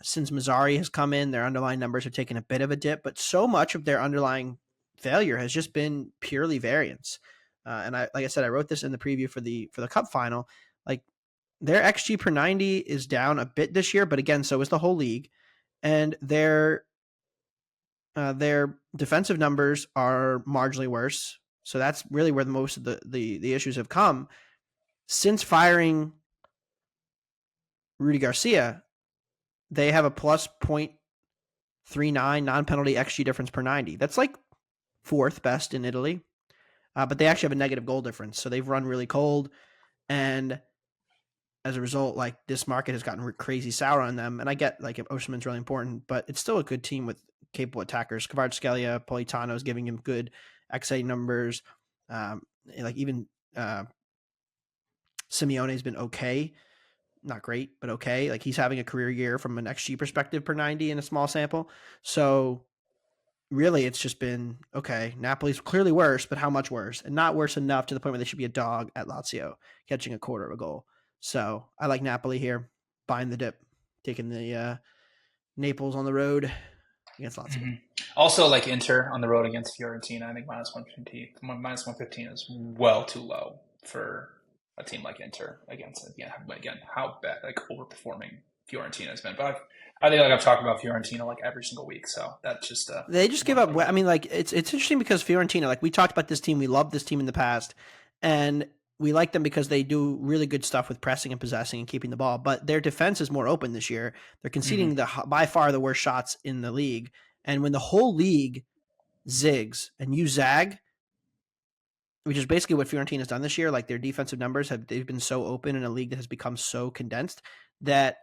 since Mazzari has come in, their underlying numbers have taken a bit of a dip, but so much of their underlying failure has just been purely variance. And like I said, I wrote this in the preview for the cup final. Like their XG per 90 is down a bit this year, but again, so is the whole league, and their defensive numbers are marginally worse. So that's really where most of the issues have come since firing Rudy Garcia. They have a plus 0.39 non-penalty XG difference per 90. That's like fourth best in Italy. But they actually have a negative goal difference. So they've run really cold. And as a result, like this market has gotten crazy sour on them. And I get like Osimhen's really important, but it's still a good team with capable attackers. Kvaratskhelia, Politano is giving him good XA numbers. Like even Simeone's been okay. Not great, but okay. Like he's having a career year from an XG perspective per 90 in a small sample. So really it's just been, okay, Napoli's clearly worse, but how much worse? And not worse enough to the point where they should be a dog at Lazio, catching a quarter of a goal. So I like Napoli here, buying the dip, taking the Naples on the road against Lazio. Mm-hmm. Also, like Inter on the road against Fiorentina, I think -115 is well too low for a team like Inter against again how bad like overperforming Fiorentina has been. But I think like I've talked about Fiorentina like every single week, so that's just they just give up. I mean, like it's interesting because Fiorentina, like we talked about this team, we loved this team in the past, and we like them because they do really good stuff with pressing and possessing and keeping the ball. But their defense is more open this year. They're conceding by far the worst shots in the league, and when the whole league zigs and you zag, which is basically what Fiorentina's done this year, like their defensive numbers they've been so open in a league that has become so condensed that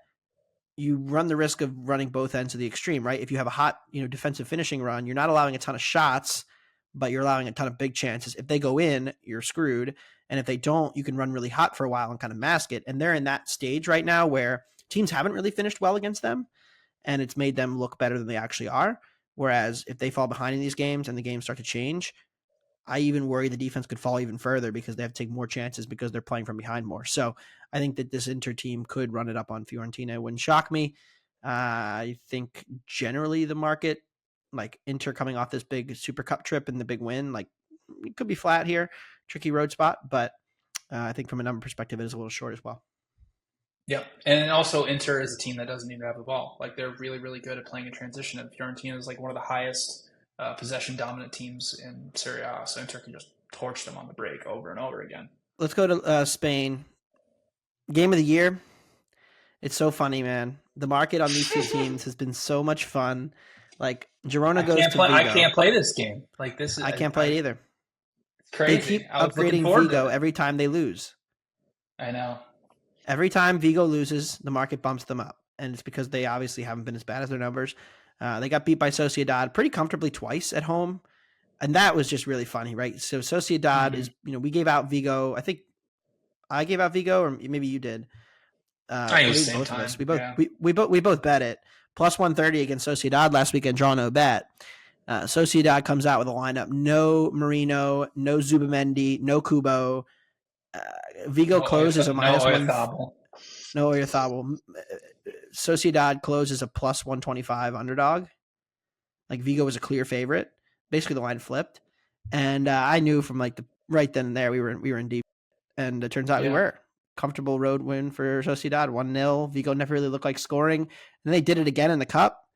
you run the risk of running both ends of the extreme, right? If you have a hot, defensive finishing run, you're not allowing a ton of shots, but you're allowing a ton of big chances. If they go in, you're screwed. And if they don't, you can run really hot for a while and kind of mask it. And they're in that stage right now where teams haven't really finished well against them, and it's made them look better than they actually are. Whereas if they fall behind in these games and the games start to change, I even worry the defense could fall even further because they have to take more chances because they're playing from behind more. So I think that this Inter team could run it up on Fiorentina. It wouldn't shock me. I think generally the market, like Inter coming off this big Super Cup trip and the big win, like it could be flat here, tricky road spot. But I think from a number perspective, it is a little short as well. Yeah, and also Inter is a team that doesn't even have the ball. Like they're really, really good at playing in transition. And Fiorentina is like one of the highest possession dominant teams in Serie A, so Inter can just torch them on the break over and over again. Let's go to Spain. Game of the year. It's so funny, man. The market on these two teams has been so much fun. Like Girona goes to Vigo. I can't play this game. Like this is I can't play it either. It's crazy. They keep upgrading Vigo every time they lose. I know. Every time Vigo loses, the market bumps them up, and it's because they obviously haven't been as bad as their numbers. They got beat by Sociedad pretty comfortably twice at home, and that was just really funny, right? So Sociedad is, we gave out Vigo. I think I gave out Vigo, or maybe you did. I think it was the same both time. Of us. We both bet it plus 130 against Sociedad last weekend. Draw no bet. Sociedad comes out with a lineup: no Marino, no Zubamendi, no Kubo. Vigo closes a -1. No Oyarzabal. Sociedad closes a plus 125 underdog. Like Vigo was a clear favorite. Basically, the line flipped, and I knew from like the right then and there we were in deep. And it turns out we were. Comfortable road win for Sociedad, 1-0. Vigo never really looked like scoring, and they did it again in the Cup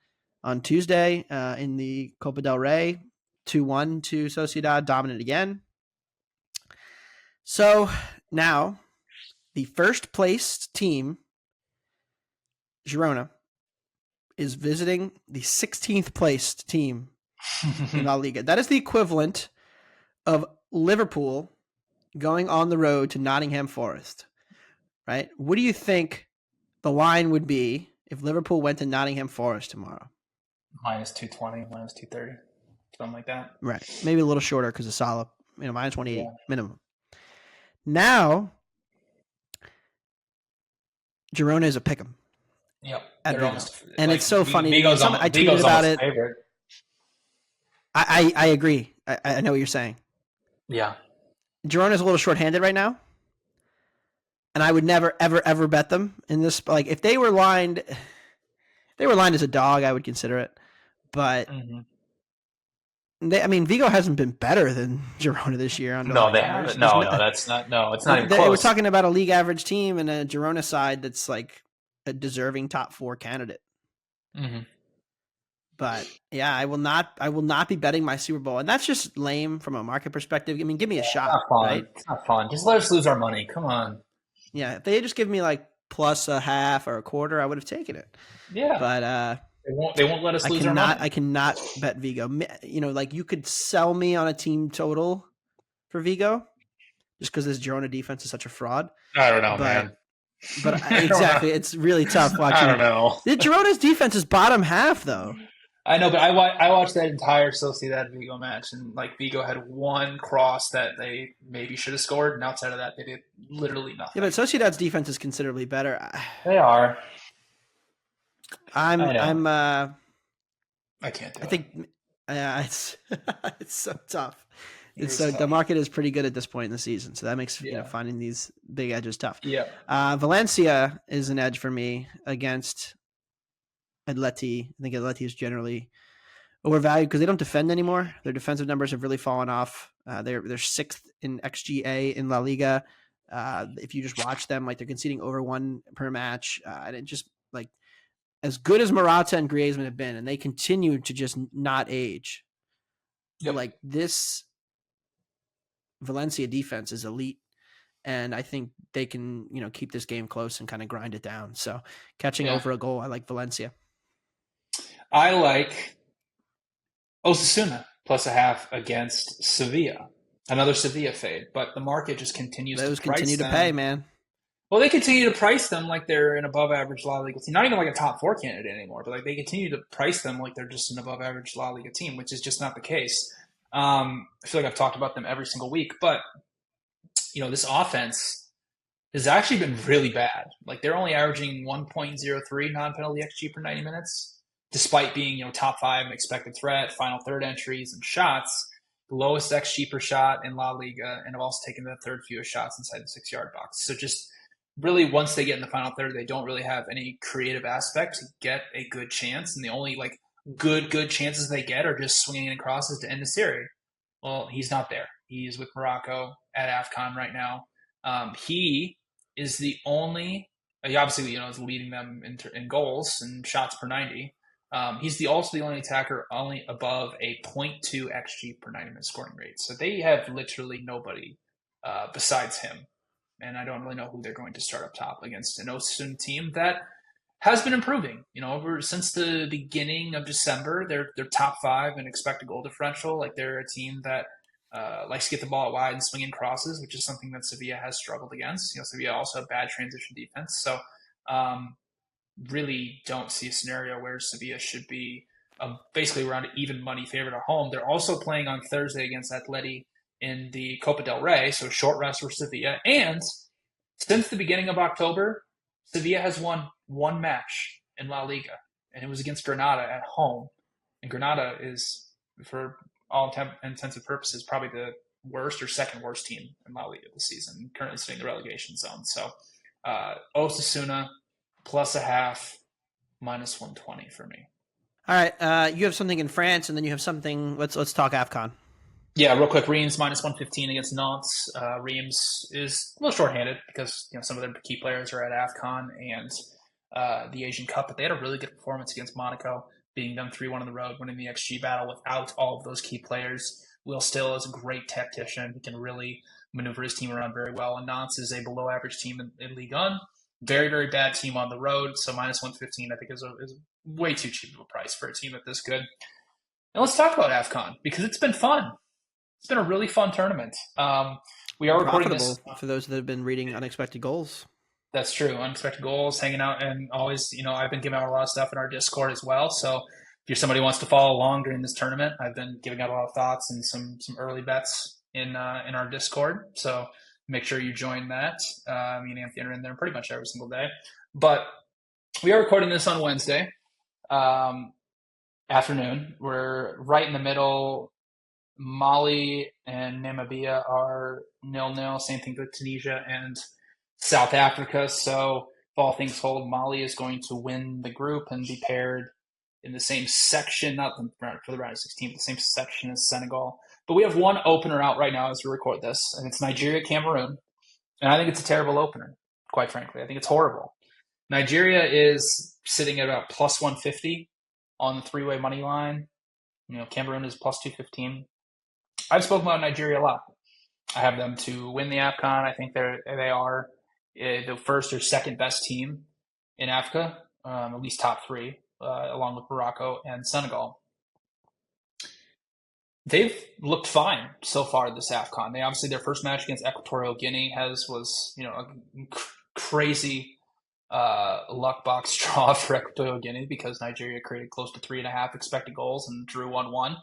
on Tuesday in the Copa del Rey, 2-1 to Sociedad, dominant again. So now the first place team, Girona, is visiting the 16th placed team in La Liga. That is the equivalent of Liverpool going on the road to Nottingham Forest, right? What do you think the line would be if Liverpool went to Nottingham Forest tomorrow? -220, -230, something like that. Right. Maybe a little shorter because of Salah, -180 minimum. Now, Girona is a pick'em. Yep. And it's so funny. I tweeted about it. Favorite. I agree. I know what you're saying. Yeah. Girona's a little shorthanded right now. And I would never, ever, ever bet them in this. Like, if they were lined as a dog, I would consider it. But Vigo hasn't been better than Girona this year. No, they haven't. No, that's not. No, it's not even close. We're talking about a league average team and a Girona side that's like a deserving top 4 candidate. But yeah, I will not be betting my Super Bowl, and that's just lame from a market perspective. I mean, give me a shot. Not fun. Right? It's not fun. Just let us lose our money. Come on. Yeah, if they just give me like plus a half or a quarter, I would have taken it. Yeah, but they won't let us lose our money. I cannot bet Vigo. Like you could sell me on a team total for Vigo, just because this Girona defense is such a fraud. I don't know, man. But exactly, it's really tough watching. I don't know. The Girona's defense is bottom half, though. I know, but I watched that entire Sociedad Vigo match, and like Vigo had one cross that they maybe should have scored, and outside of that, they did literally nothing. Yeah, but Sociedad's defense is considerably better. They are. I can't do it. I think it's it's so tough. The market is pretty good at this point in the season, so that makes finding these big edges tough. Yeah. Valencia is an edge for me against Atleti. I think Atleti is generally overvalued because they don't defend anymore. Their defensive numbers have really fallen off. They're sixth in XGA in La Liga. If you just watch them, like they're conceding over 1 per match, and it just like as good as Morata and Griezmann have been, and they continue to just not age. Yep. Like this Valencia defense is elite, and I think they can, keep this game close and kind of grind it down. So catching over a goal, I like Valencia. I like Osasuna +0.5 against Sevilla. Another Sevilla fade, but the market just continues Those to price continue them. to pay, man. Well, they continue to price them like they're an above-average La Liga team. Not even like a top 4 candidate anymore, but like they continue to price them like they're just an above-average La Liga team, which is just not the case. I feel like I've talked about them every single week, but this offense has actually been really bad. Like they're only averaging 1.03 non-penalty XG per 90 minutes, despite being top 5 in expected threat, final third entries, and shots. Lowest XG per shot in La Liga, and have also taken the third fewest shots inside the 6-yard box. So just really, once they get in the final third, they don't really have any creative aspect to get a good chance, and the only good chances they get are just swinging in crosses to end the Serie. Well, he's not there. He's with Morocco at AFCON right now. He is the only. He obviously, is leading them in goals and shots per 90. He's also the only attacker only above a 0.2 XG per 90 minute scoring rate. So they have literally nobody besides him. And I don't really know who they're going to start up top against an Aston team that has been improving. Over since the beginning of December, they're top 5 in expected goal differential. Like they're a team that likes to get the ball out wide and swing in crosses, which is something that Sevilla has struggled against. Sevilla also have bad transition defense. So really don't see a scenario where Sevilla should be basically around an even money favorite at home. They're also playing on Thursday against Atleti in the Copa del Rey, so short rest for Sevilla. And since the beginning of October, Sevilla has won 1 match in La Liga, and it was against Granada at home. And Granada is, for all intents and purposes, probably the worst or second worst team in La Liga this season, currently sitting in the relegation zone. So Osasuna +0.5, -120 for me. All right, you have something in France, and then you have something. Let's talk AFCON. Yeah, real quick. Reims -115 against Nantes. Reims is a little shorthanded because some of their key players are at AFCON and the Asian Cup, but they had a really good performance against Monaco, beating them 3-1 on the road, winning the XG battle without all of those key players. Will Still is a great tactician. He can really maneuver his team around very well. And Nantes is a below-average team in Ligue 1. Very, very bad team on the road. So -115, I think, is way too cheap of a price for a team that's this good. And let's talk about AFCON because it's been fun. It's been a really fun tournament. We are recording this for those that have been reading unexpected goals. That's true. Unexpected goals, hanging out, and always, I've been giving out a lot of stuff in our Discord as well. So if you're somebody who wants to follow along during this tournament, I've been giving out a lot of thoughts and some early bets in our Discord. So make sure you join that. Me and Anthony are in there pretty much every single day. But we are recording this on Wednesday afternoon. We're right in the middle. Mali and Namibia are 0-0. Same thing with Tunisia and South Africa. So if all things hold, Mali is going to win the group and be paired in the same section, not for the round of 16, the same section as Senegal. But we have one opener out right now as we record this, and it's Nigeria-Cameroon. And I think it's a terrible opener, quite frankly. I think it's horrible. Nigeria is sitting at about +150 on the 3-way money line. Cameroon is +215. I've spoken about Nigeria a lot. I have them to win the AFCON. I think they are the first or second best team in Africa, at least top 3, along with Morocco and Senegal. They've looked fine so far this AFCON. They obviously, their first match against Equatorial Guinea was a crazy luck box draw for Equatorial Guinea because Nigeria created close to 3.5 expected goals and drew 1-1.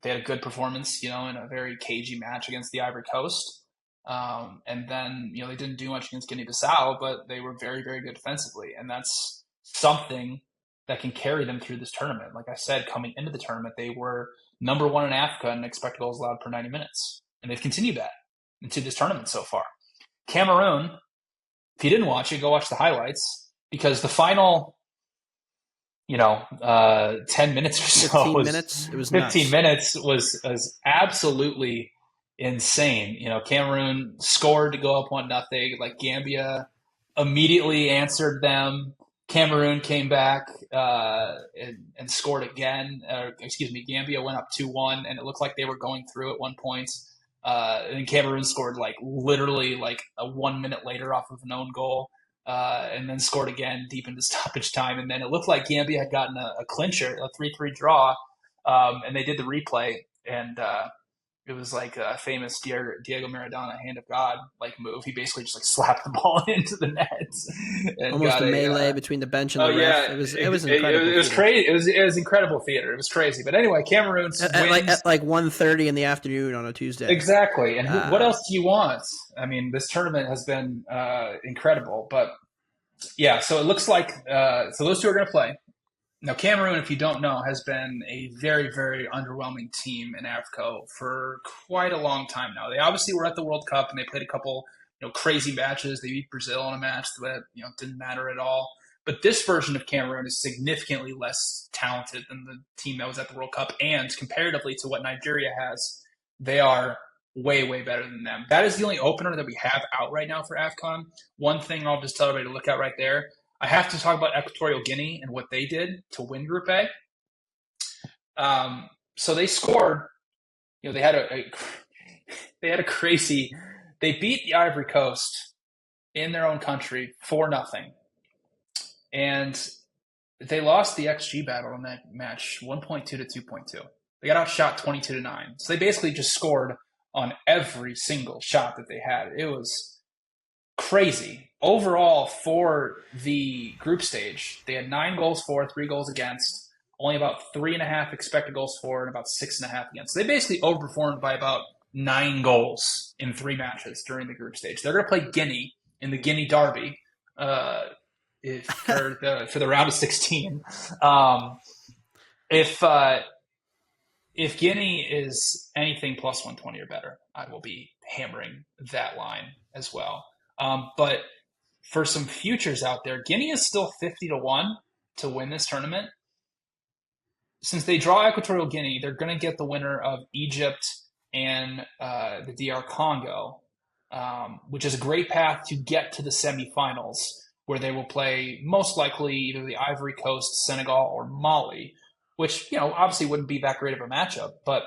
They had a good performance, in a very cagey match against the Ivory Coast. And then, they didn't do much against Guinea-Bissau, but they were very, very good defensively. And that's something that can carry them through this tournament. Like I said, coming into the tournament, they were number 1 in Africa in expected goals allowed per 90 minutes. And they've continued that into this tournament so far. Cameroon, if you didn't watch it, go watch the highlights because the final 10 minutes or so. 15 minutes. It was 15 nuts. minutes was absolutely insane. Cameroon scored to go up 1-0. Like Gambia immediately answered them. Cameroon came back and scored again. Gambia went up 2-1, and it looked like they were going through at one point. And then Cameroon scored like literally like a 1 minute later off of an own goal. And then scored again deep into stoppage time. And then it looked like Gambia had gotten a clincher, a 3-3 draw, and they did the replay, and it was like a famous Diego Maradona hand of God like move. He basically just like slapped the ball into the net, and almost a melee between the bench and the ref. Yeah, It was incredible. It was crazy. It was incredible theater. It was crazy. But anyway, Cameroon at like 1:30 in the afternoon on a Tuesday. Exactly. And what else do you want? I mean, this tournament has been incredible. But yeah, so it looks like so those two are going to play. Now, Cameroon, if you don't know, has been a very, very underwhelming team in AFCON for quite a long time now. They obviously were at the World Cup and they played a couple, crazy matches. They beat Brazil in a match that, didn't matter at all. But this version of Cameroon is significantly less talented than the team that was at the World Cup. And comparatively to what Nigeria has, they are way, way better than them. That is the only opener that we have out right now for AFCON. One thing I'll just tell everybody to look at right there. I have to talk about Equatorial Guinea and what they did to win Group A. So they scored. They had a crazy. They beat the Ivory Coast in their own country 4-0, and they lost the XG battle in that match 1.2 to 2.2. They got outshot 22-9. So they basically just scored on every single shot that they had. It was crazy. Overall, for the group stage, they had 9 goals for, 3 goals against, only about 3.5 expected goals for, and about 6.5 against. So they basically overperformed by about 9 goals in 3 matches during the group stage. They're going to play Guinea in the Guinea Derby for the round of 16. If Guinea is anything plus 120 or better, I will be hammering that line as well. But for some futures out there, Guinea is still 50-1 to win this tournament. Since they draw Equatorial Guinea, they're going to get the winner of Egypt and the DR Congo, which is a great path to get to the semifinals, where they will play most likely either the Ivory Coast, Senegal, or Mali, which obviously wouldn't be that great of a matchup, but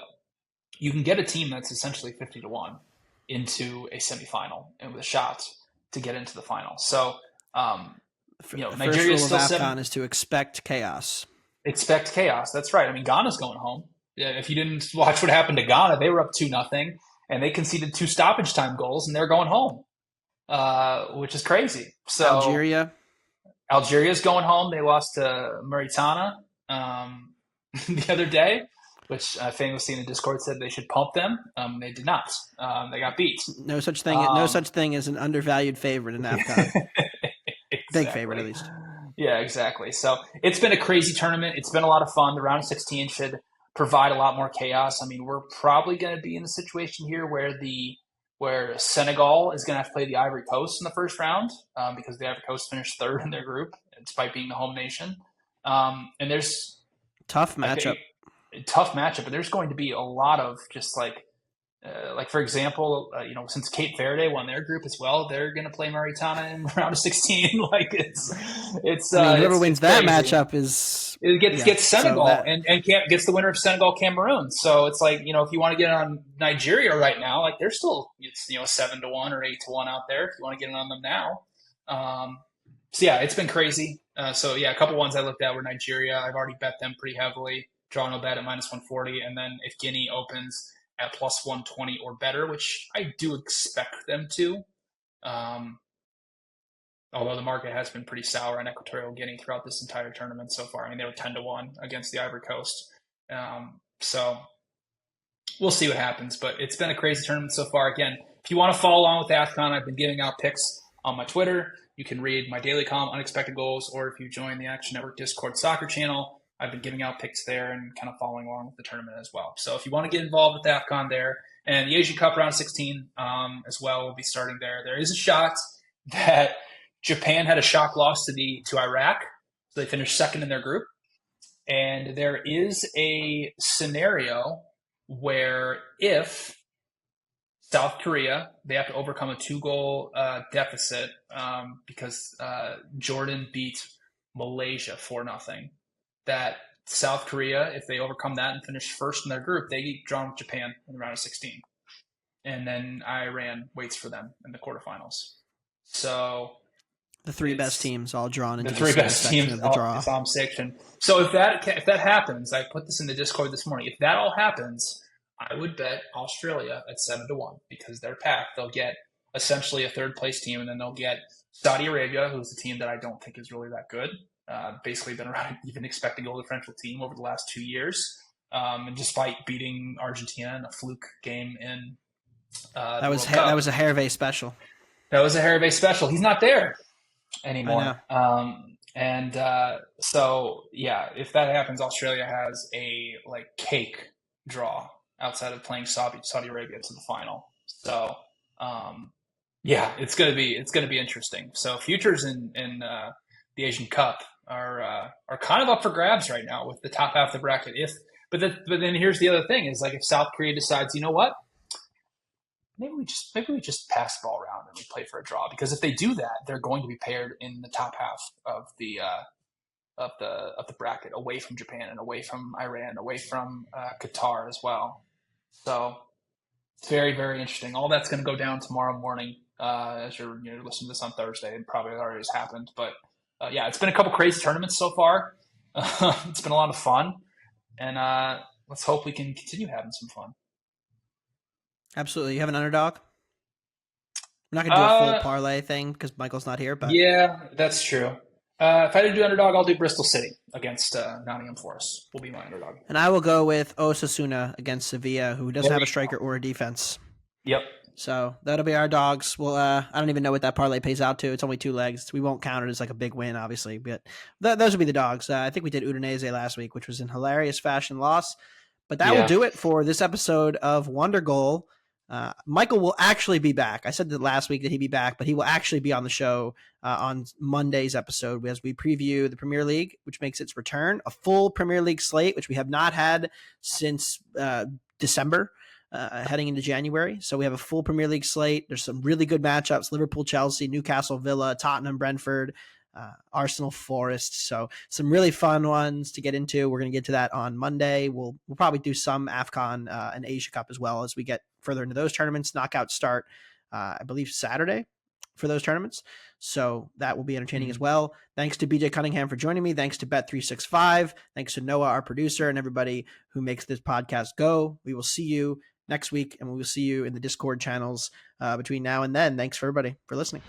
you can get a team that's essentially 50-1 into a semifinal and with a shot to get into the final. So, Nigeria is still AFCON is to expect chaos. Expect chaos. That's right. I mean, Ghana's going home. If you didn't watch what happened to Ghana, they were up 2-0 and they conceded 2 stoppage time goals and they're going home, which is crazy. So Algeria's going home. They lost to Mauritania the other day, which famously in the Discord said they should pump them. They did not. They got beat. No such thing as an undervalued favorite in AFCON. Exactly. Big favorite, at least. Yeah, exactly. So it's been a crazy tournament. It's been a lot of fun. The round of 16 should provide a lot more chaos. I mean, we're probably going to be in a situation here where Senegal is going to have to play the Ivory Coast in the first round because the Ivory Coast finished 3rd in their group, despite being the home nation. And there's tough matchup. But there's going to be a lot of just like for example, since Cape Verde won their group as well, they're going to play Mauritania in round of 16. Like whoever wins that matchup gets Senegal and gets the winner of Senegal Cameroon. So it's like, if you want to get on Nigeria right now, like they're still 7-1 or 8-1 out there if you want to get on them now. So yeah, it's been crazy. A couple ones I looked at were Nigeria. I've already bet them pretty heavily. Draw no bet at -140, and then if Guinea opens at +120 or better, which I do expect them to. Although the market has been pretty sour on Equatorial Guinea throughout this entire tournament so far. I mean, they were 10-1 against the Ivory Coast. So we'll see what happens, but it's been a crazy tournament so far. Again, if you want to follow along with AFCON, I've been giving out picks on my Twitter. You can read my daily column, Unexpected Goals, or if you join the Action Network Discord soccer channel, I've been giving out picks there and kind of following along with the tournament as well. So if you want to get involved with AFCON there, and the Asian Cup round 16 as well will be starting there. There is a shot that Japan had a shock loss to Iraq, so they finished 2nd in their group. And there is a scenario where if South Korea, they have to overcome a 2-goal deficit because Jordan beat Malaysia 4-0. That South Korea, if they overcome that and finish first in their group, they get drawn with Japan in the round of 16. And then Iran waits for them in the quarterfinals. So the three best teams all drawn into the three best teams of the draw. section. So if that happens, I put this in the Discord this morning. If that all happens, I would bet Australia at 7-1 because they're packed. They'll get essentially a third place team, and then they'll get Saudi Arabia, who's a team that I don't think is really that good. Basically been around even expecting to go to the differential team over the last 2 years. And despite beating Argentina in a fluke game in that was a Hervé special. That was a Hervé special. He's not there anymore. So yeah, if that happens, Australia has a cake draw outside of playing Saudi Arabia to the final. So yeah, it's gonna be interesting. So futures in the Asian Cup are kind of up for grabs right now with the top half of the bracket. But then here's the other thing is if South Korea decides, you know what, maybe we just pass the ball around and we play for a draw, because if they do that, they're going to be paired in the top half of the bracket, away from Japan and away from Iran, away from Qatar as well. So it's very, very interesting. All that's going to go down tomorrow morning as you're listening to this on Thursday, and probably already has happened. But yeah, it's been a couple crazy tournaments so far. It's been a lot of fun, and let's hope we can continue having some fun. Absolutely. You have an underdog? We're not going to do a full parlay thing because Michael's not here. But yeah, that's true. If I did do underdog, I'll do Bristol City against Nottingham Forest. Will be my underdog. And I will go with Osasuna against Sevilla, who doesn't have a striker or a defense. Yep. So that'll be our dogs. Well, I don't even know what that parlay pays out to. It's only 2 legs. We won't count it as a big win, obviously. But those will be the dogs. I think we did Udinese last week, which was in hilarious fashion loss. But that will do it for this episode of Wondergoal. Michael will actually be back. I said that last week that he'd be back, but he will actually be on the show on Monday's episode as we preview the Premier League, which makes its return, a full Premier League slate, which we have not had since December, heading into January. So we have a full Premier League slate. There's some really good matchups: Liverpool, Chelsea, Newcastle, Villa, Tottenham, Brentford, Arsenal, Forest. So some really fun ones to get into. We're going to get to that on Monday. We'll probably do some AFCON and Asia Cup as well as we get further into those tournaments. Knockouts start, I believe, Saturday for those tournaments. So that will be entertaining as well. Thanks to BJ Cunningham for joining me. Thanks to Bet365. Thanks to Noah, our producer, and everybody who makes this podcast go. We will see you next week, and we will see you in the Discord channels between now and then. Thanks for everybody for listening.